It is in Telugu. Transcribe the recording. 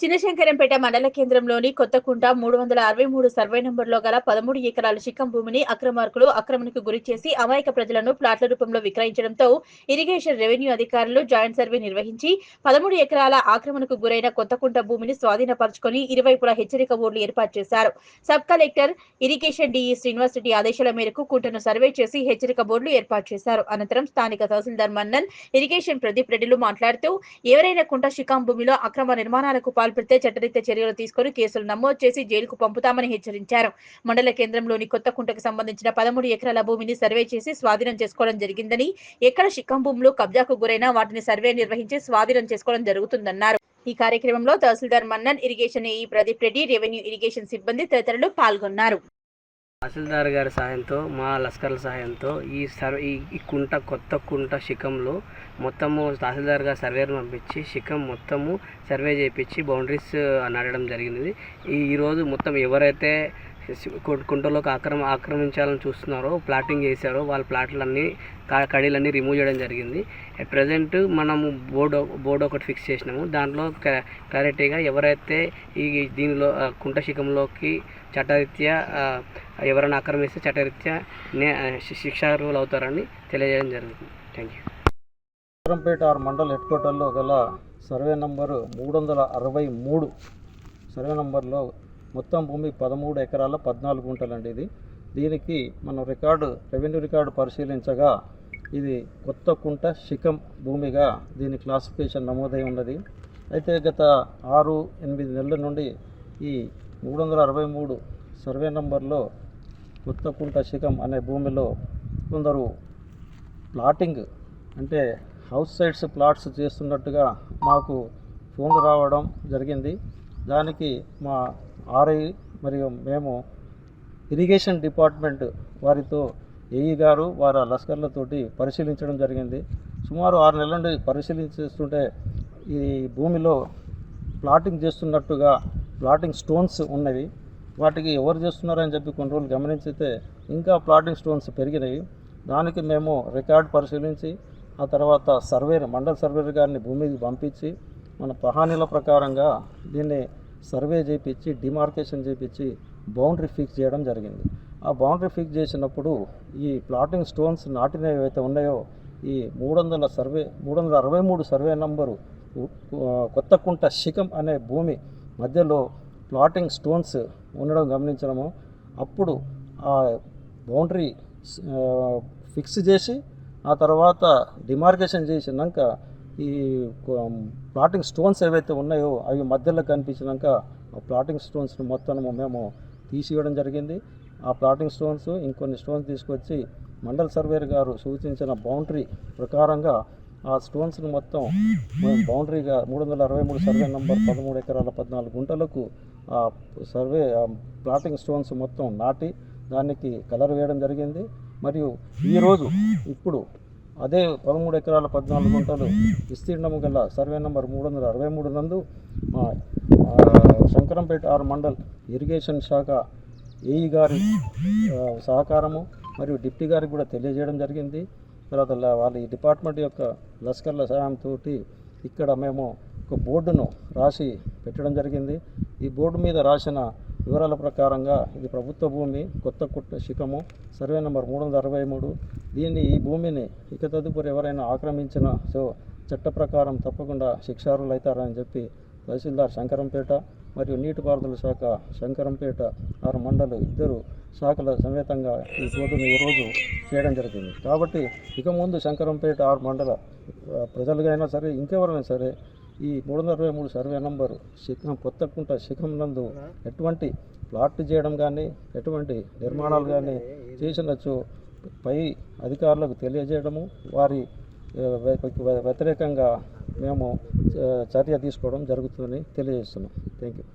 చినశంకరంపేట మండల కేంద్రంలోని కొత్తకుంట 363 సర్వే నంబర్లో గల 13 ఎకరాల శిఖం భూమిని అక్రమార్కులు ఆక్రమణకు గురి చేసి అమాయక ప్రజలను ప్లాట్ల రూపంలో విక్రయించడంతో ఇరిగేషన్ రెవెన్యూ అధికారులు జాయింట్ సర్వే నిర్వహించి 13 ఎకరాల ఆక్రమణకు గురైన కొత్తకుంట భూమిని స్వాధీనపరుచుకొని ఇరువైపులా హెచ్చరిక బోర్డులు ఏర్పాటు చేశారు. Sub collector irrigation DE Srinivas Reddy ఆదేశాల మేరకు కుంటను సర్వే చేసి హెచ్చరిక బోర్డులు ఏర్పాటు చేశారు. అనంతరం స్థానిక తహసీల్దార్ మన్నన్, ఇరిగేషన్ ప్రదీప్ రెడ్డిలు మాట్లాడుతూ ఎవరైనా కుంట శిఖం భూమిలో అక్రమ నిర్మాణాలకు పాల్పడితే చట్టరీత్యా చర్యలు తీసుకుని కేసులు నమోదు చేసి జైలుకు పంపుతామని హెచ్చరించారు. మండల కేంద్రంలోని కొత్తకుంటకు సంబంధించిన 13 ఎకరాల భూమిని సర్వే చేసి స్వాధీనం చేసుకోవడం జరిగిందని, ఎక్కడ శిఖం భూములు కబ్జాకు గురైనా వాటిని సర్వే నిర్వహించి స్వాధీనం చేసుకోవడం జరుగుతుందన్నారు. ఈ కార్యక్రమంలో tehsildar Mannan, irrigation AE Pradeep Reddy, revenue irrigation సిబ్బంది తదితరులు పాల్గొన్నారు. తహసీల్దార్ గారి సహాయంతో, మా లస్కర్ల సహాయంతో ఈ కొత్త కుంట శిఖంలో మొత్తము తహసీల్దార్ గారు సర్వేను పంపించి శిఖం మొత్తము సర్వే చేయించి బౌండరీస్ నాటడం జరిగింది. ఈరోజు మొత్తం ఎవరైతే కుంటలోకి ఆక్రమించాలని చూస్తున్నారో, ప్లాటింగ్ చేశారో వాళ్ళ ప్లాట్లన్నీ కడీలన్నీ రిమూవ్ చేయడం జరిగింది. అట్ ప్రజెంట్ మనము బోర్డు ఒకటి ఫిక్స్ చేసినాము. దాంట్లో క్లారిటీగా ఎవరైతే దీనిలో కుంట శిఖంలోకి చట్టరీత్యా ఎవరైనా ఆక్రమిస్తే చట్టరీత్యా శిక్షార్హులు అవుతారని తెలియజేయడం జరుగుతుంది. Thank you. Shankarampet mandal head క్వార్టర్లో గల సర్వే నంబరు 363 సర్వే నంబర్లో మొత్తం భూమి 13 ఎకరాల 14 గుంటలండి. దీనికి మనం రెవెన్యూ రికార్డు పరిశీలించగా ఇది కొత్త కుంట శిఖం భూమిగా దీని క్లాసిఫికేషన్ నమోదై ఉన్నది. అయితే గత 6-8 నెలల నుండి ఈ 363 సర్వే నంబర్లో కొత్త కుంట శిఖం అనే భూమిలో కొందరు ప్లాటింగ్ అంటే హౌస్ సైడ్స్ ప్లాట్స్ చేస్తున్నట్టుగా మాకు ఫోన్లు రావడం జరిగింది. దానికి మా ఆర్ఐ మరియు మేము ఇరిగేషన్ డిపార్ట్మెంట్ వారితో ఏఈ గారు వారి లస్కర్లతోటి పరిశీలించడం జరిగింది. సుమారు 6 నెలల నుండి పరిశీలిస్తుంటే ఈ భూమిలో ప్లాటింగ్ చేస్తున్నట్టుగా ప్లాటింగ్ స్టోన్స్ ఉన్నవి. వాటికి ఎవరు చేస్తున్నారని చెప్పి కొన్ని రోజులు గమనించితే ఇంకా ప్లాటింగ్ స్టోన్స్ పెరిగినాయి. దానికి మేము రికార్డ్ పరిశీలించి ఆ తర్వాత మండల సర్వేర్ గారిని భూమికి పంపించి మన పహానీల ప్రకారంగా దీన్ని సర్వే చేయించి డిమార్కేషన్ చేయించి బౌండరీ ఫిక్స్ చేయడం జరిగింది. ఆ బౌండరీ ఫిక్స్ చేసినప్పుడు ఈ ప్లాటింగ్ స్టోన్స్ నాటినవి ఏవైతే ఉన్నాయో ఈ 363 సర్వే నంబరు కొత్తకుంట శిఖం అనే భూమి మధ్యలో ప్లాటింగ్ స్టోన్స్ ఉండడం గమనించడము. అప్పుడు ఆ బౌండరీ ఫిక్స్ చేసి ఆ తర్వాత డిమార్కేషన్ చేసినాక ఈ ప్లాటింగ్ స్టోన్స్ ఏవైతే ఉన్నాయో అవి మధ్యలో కనిపించినాక ఆ ప్లాటింగ్ స్టోన్స్ని మొత్తం మేము తీసివేయడం జరిగింది. ఆ ప్లాటింగ్ స్టోన్స్ ఇంకొన్ని స్టోన్స్ తీసుకొచ్చి మండల సర్వేర్ గారు సూచించిన బౌండరీ ప్రకారంగా ఆ స్టోన్స్ని మొత్తం బౌండరీగా 363 సర్వే నంబర్ 13 ఎకరాల 14 గుంటలకు ఆ ప్లాటింగ్ స్టోన్స్ మొత్తం నాటి దానికి కలర్ వేయడం జరిగింది. మరియు ఈరోజు ఇప్పుడు అదే 13 ఎకరాల 14 గుంటలు విస్తీర్ణము గల సర్వే నంబర్ 363 నందు మా శంకరంపేట మండల్ ఇరిగేషన్ శాఖ ఏఈ గారి సహకారము మరియు డిప్టీ గారికి కూడా తెలియజేయడం జరిగింది. తర్వాత వాళ్ళ ఈ డిపార్ట్మెంట్ యొక్క లస్కర్ల సహాయంతో ఇక్కడ మేము ఒక బోర్డును రాసి పెట్టడం జరిగింది. ఈ బోర్డు మీద రాసిన వివరాల ప్రకారంగా ఇది ప్రభుత్వ భూమి కొత్త కుంట శిఖము సర్వే నెంబర్ 363. ఈ భూమిని ఇక తదుపరి ఎవరైనా ఆక్రమించిన చట్ట ప్రకారం తప్పకుండా శిక్షార్హులు అవుతారని చెప్పి తహసీల్దార్ శంకరంపేట మరియు నీటిపారుదల శాఖ శంకరంపేట మండలు ఇద్దరు శాఖల సమేతంగా ఈ బోర్డును ఈరోజు చేయడం జరిగింది. కాబట్టి ఇక ముందు శంకరంపేట మండల ప్రజలుగైనా సరే ఇంకెవరైనా సరే ఈ 363 సర్వే నంబరు శిఖం కొత్తకుంట శిఖం నందు ఎటువంటి ప్లాట్ చేయడం కానీ ఎటువంటి నిర్మాణాలు కానీ చేసినచో పై అధికారులకు తెలియజేయడము, వారి వ్యతిరేకంగా మేము చర్య తీసుకోవడం జరుగుతుందని తెలియజేస్తున్నాం. Thank you.